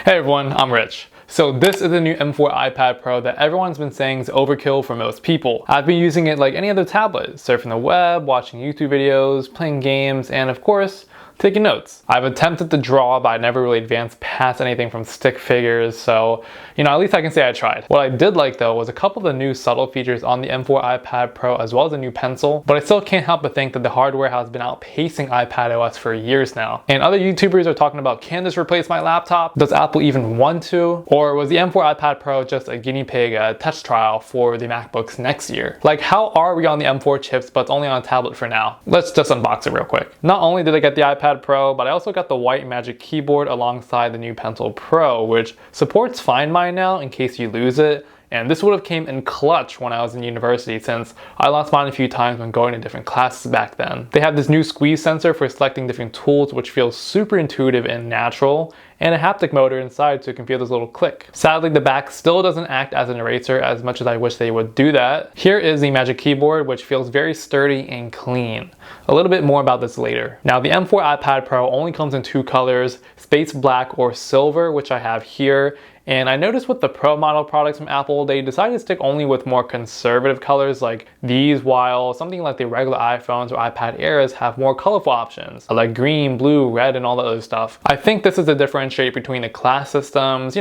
Hey everyone, I'm Rich. So this is the new M4 iPad Pro that everyone's been saying is overkill for most people. I've been using it like any other tablet, surfing the web, watching YouTube videos, playing games, and of course, taking notes. I've attempted to draw, but I never really advanced past anything from stick figures, so, at least I can say I tried. What I did like though was a couple of the new subtle features on the M4 iPad Pro as well as a new pencil, but I still can't help but think that the hardware has been outpacing iPadOS for years now. And other YouTubers are talking about, can this replace my laptop? Does Apple even want to? Or was the M4 iPad Pro just a guinea pig test trial for the MacBooks next year? Like, how are we on the M4 chips but it's only on a tablet for now? Let's just unbox it real quick. Not only did I get the iPad Pro, but I also got the white Magic Keyboard alongside the new Pencil Pro, which supports Find My now in case you lose it. And this would have came in clutch when I was in university, since I lost mine a few times when going to different classes back then. They have this new squeeze sensor for selecting different tools, which feels super intuitive and natural, and a haptic motor inside so you can feel this little click. Sadly, the back still doesn't act as an eraser as much as I wish they would do that. Here is the Magic Keyboard, which feels very sturdy and clean. A little bit more about this later. Now, the M4 iPad Pro only comes in two colors, space black or silver, which I have here. And I noticed with the Pro model products from Apple, they decided to stick only with more conservative colors like these, while something like the regular iPhones or iPad Airs have more colorful options, like green, blue, red, and all that other stuff. I think this is the differentiate between the class systems.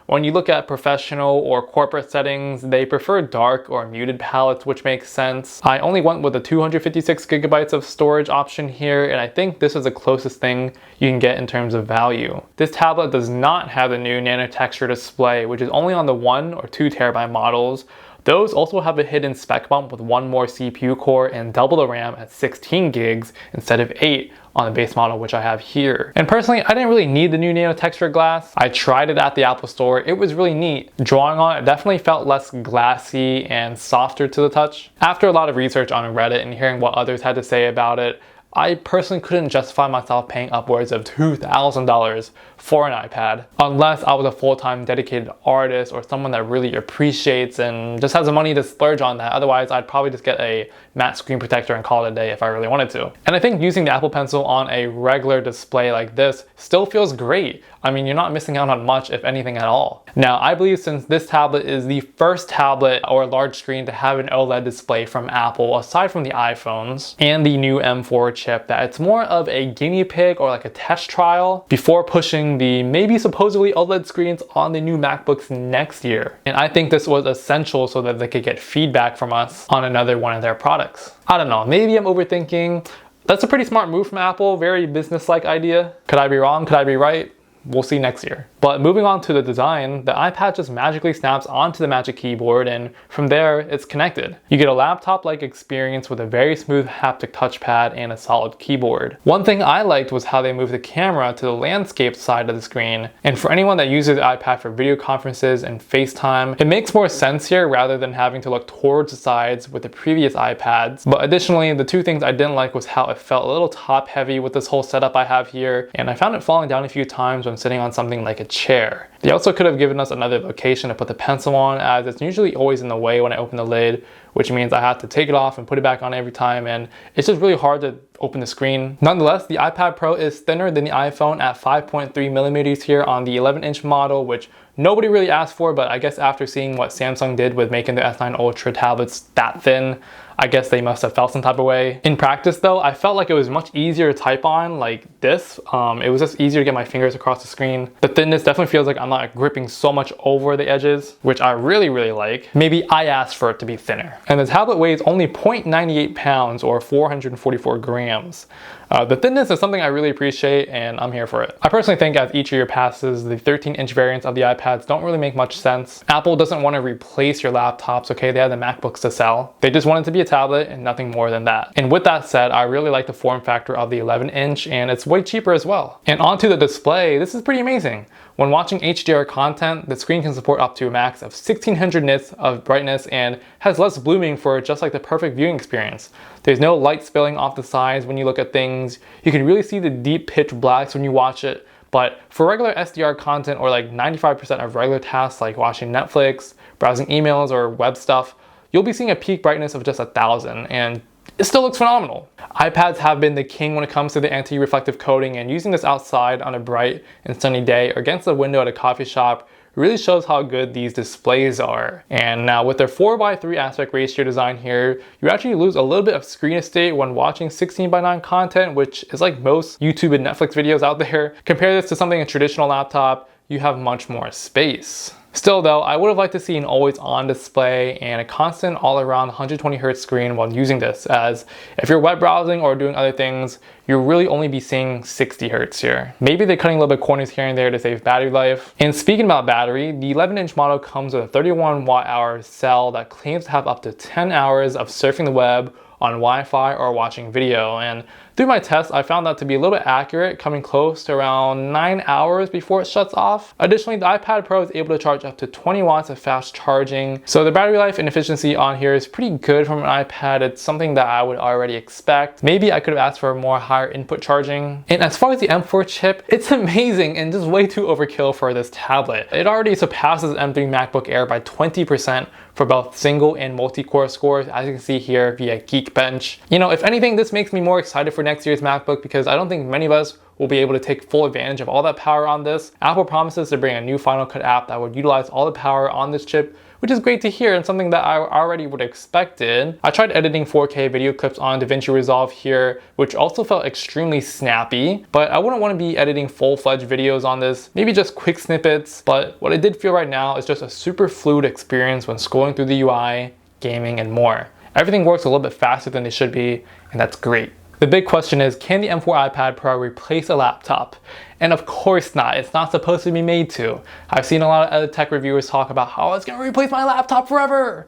When you look at professional or corporate settings, they prefer dark or muted palettes, which makes sense. I only went with the 256 gigabytes of storage option here, and I think this is the closest thing you can get in terms of value. This tablet does not have the new nano-texture display, which is only on the 1 or 2 terabyte models. Those also have a hidden spec bump with one more CPU core and double the RAM at 16 gigs instead of 8 on the base model, which I have here. And personally, I didn't really need the new nano-texture glass. I tried it at the Apple Store. It was really neat. Drawing on it definitely felt less glassy and softer to the touch. After a lot of research on Reddit and hearing what others had to say about it, I personally couldn't justify myself paying upwards of $2,000 for an iPad unless I was a full-time dedicated artist or someone that really appreciates and just has the money to splurge on that. Otherwise, I'd probably just get a matte screen protector and call it a day if I really wanted to. And I think using the Apple Pencil on a regular display like this still feels great. I mean, you're not missing out on much, if anything at all. Now, I believe since this tablet is the first tablet or large screen to have an OLED display from Apple, aside from the iPhones and the new M4 chip, that it's more of a guinea pig or like a test trial before pushing the maybe supposedly OLED screens on the new MacBooks next year. And I think this was essential so that they could get feedback from us on another one of their products. I don't know, maybe I'm overthinking. That's a pretty smart move from Apple, very business-like idea. Could I be wrong? Could I be right? We'll see next year. But moving on to the design, the iPad just magically snaps onto the Magic Keyboard, and from there, it's connected. You get a laptop-like experience with a very smooth haptic touchpad and a solid keyboard. One thing I liked was how they moved the camera to the landscape side of the screen. And for anyone that uses the iPad for video conferences and FaceTime, it makes more sense here rather than having to look towards the sides with the previous iPads. But additionally, the two things I didn't like was how it felt a little top-heavy with this whole setup I have here, and I found it falling down a few times when sitting on something like a chair. They also could have given us another location to put the pencil on, as it's usually always in the way when I open the lid, which means I have to take it off and put it back on every time, and it's just really hard to open the screen. Nonetheless, the iPad Pro is thinner than the iPhone at 5.3 millimeters here on the 11-inch model, which nobody really asked for, but I guess after seeing what Samsung did with making the S9 Ultra tablets that thin, I guess they must have felt some type of way. In practice though, I felt like it was much easier to type on like this. It was just easier to get my fingers across the screen. The thinness definitely feels like I'm not gripping so much over the edges, which I really like. Maybe I asked for it to be thinner. And the tablet weighs only 0.98 pounds or 444 grams. The thinness is something I really appreciate, and I'm here for it. I personally think as each year passes, the 13-inch variants of the iPads don't really make much sense. Apple doesn't want to replace your laptops, okay? They have the MacBooks to sell. They just want it to be a tablet and nothing more than that. And with that said, I really like the form factor of the 11-inch, and it's way cheaper as well. And onto the display, this is pretty amazing. When watching HDR content, the screen can support up to a max of 1600 nits of brightness and has less blooming for just like the perfect viewing experience. There's no light spilling off the sides when you look at things. You can really see the deep pitch blacks when you watch it. But for regular SDR content or like 95% of regular tasks like watching Netflix, browsing emails, or web stuff, you'll be seeing a peak brightness of just 1000. And it still looks phenomenal. iPads have been the king when it comes to the anti-reflective coating, and using this outside on a bright and sunny day or against the window at a coffee shop really shows how good these displays are. And now with their 4:3 aspect ratio design here, you actually lose a little bit of screen estate when watching 16:9 content, which is like most YouTube and Netflix videos out there. Compare this to something a traditional laptop, you have much more space. Still though, I would have liked to see an always on display and a constant all around 120Hz screen while using this, as if you're web browsing or doing other things, you'll really only be seeing 60Hz here. Maybe they're cutting a little bit corners here and there to save battery life. And speaking about battery, the 11-inch model comes with a 31 watt-hour cell that claims to have up to 10 hours of surfing the web on Wi-Fi or watching video. And through my test, I found that to be a little bit accurate, coming close to around 9 hours before it shuts off. Additionally, the iPad Pro is able to charge up to 20 watts of fast charging. So the battery life and efficiency on here is pretty good from an iPad. It's something that I would already expect. Maybe I could have asked for more higher input charging. And as far as the M4 chip, it's amazing and just way too overkill for this tablet. It already surpasses M3 MacBook Air by 20% for both single and multi-core scores, as you can see here via Geekbench. You know, if anything, this makes me more excited for next year's MacBook because I don't think many of us will be able to take full advantage of all that power on this. Apple promises to bring a new Final Cut app that would utilize all the power on this chip, which is great to hear and something that I already would have expected. I tried editing 4K video clips on DaVinci Resolve here, which also felt extremely snappy, but I wouldn't want to be editing full-fledged videos on this, maybe just quick snippets. But what I did feel right now is just a super fluid experience when scrolling through the UI, gaming, and more. Everything works a little bit faster than it should be, and that's great. The big question is, can the M4 iPad Pro replace a laptop? And of course not, it's not supposed to be made to. I've seen a lot of other tech reviewers talk about how it's gonna replace my laptop forever.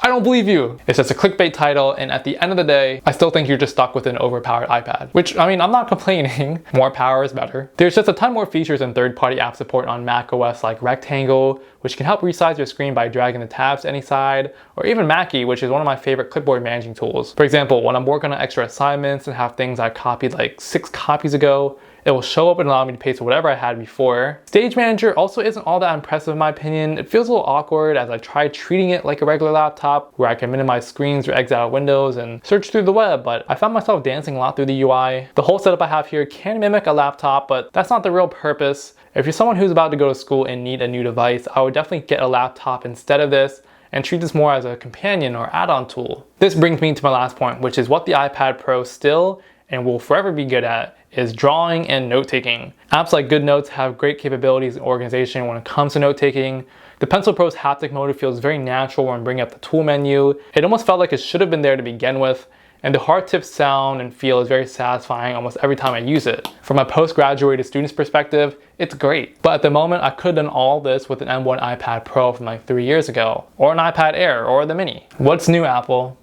I don't believe you. It's just a clickbait title, and at the end of the day, I still think you're just stuck with an overpowered iPad. Which, I mean, I'm not complaining. More power is better. There's just a ton more features and third-party app support on macOS, like Rectangle, which can help resize your screen by dragging the tabs to any side, or even Mackie, which is one of my favorite clipboard managing tools. For example, when I'm working on extra assignments and have things I copied like 6 copies ago, it will show up and allow me to paste whatever I had before. Stage Manager also isn't all that impressive in my opinion. It feels a little awkward as I tried treating it like a regular laptop where I can minimize screens or exit out windows and search through the web, but I found myself dancing a lot through the UI. The whole setup I have here can mimic a laptop, but that's not the real purpose. If you're someone who's about to go to school and need a new device, I would definitely get a laptop instead of this and treat this more as a companion or add-on tool. This brings me to my last point, which is what the iPad Pro still and will forever be good at, is drawing and note-taking. Apps like GoodNotes have great capabilities in organization when it comes to note-taking. The Pencil Pro's haptic motor feels very natural when bringing up the tool menu. It almost felt like it should have been there to begin with. And the hard tip sound and feel is very satisfying almost every time I use it. From a post-graduated student's perspective, it's great. But at the moment, I could have done all this with an M1 iPad Pro from like 3 years ago, or an iPad Air, or the Mini. What's new, Apple?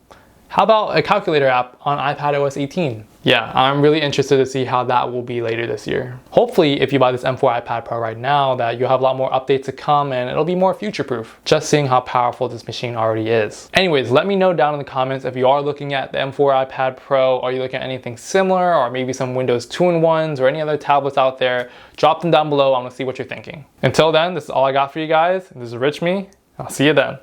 How about a calculator app on iPadOS 18? Yeah, I'm really interested to see how that will be later this year. Hopefully, if you buy this M4 iPad Pro right now, that you'll have a lot more updates to come and it'll be more future-proof, just seeing how powerful this machine already is. Anyways, let me know down in the comments if you are looking at the M4 iPad Pro, are you looking at anything similar, or maybe some Windows 2-in-1s or any other tablets out there. Drop them down below, I want to see what you're thinking. Until then, this is all I got for you guys. This is Rich Me. I'll see you then.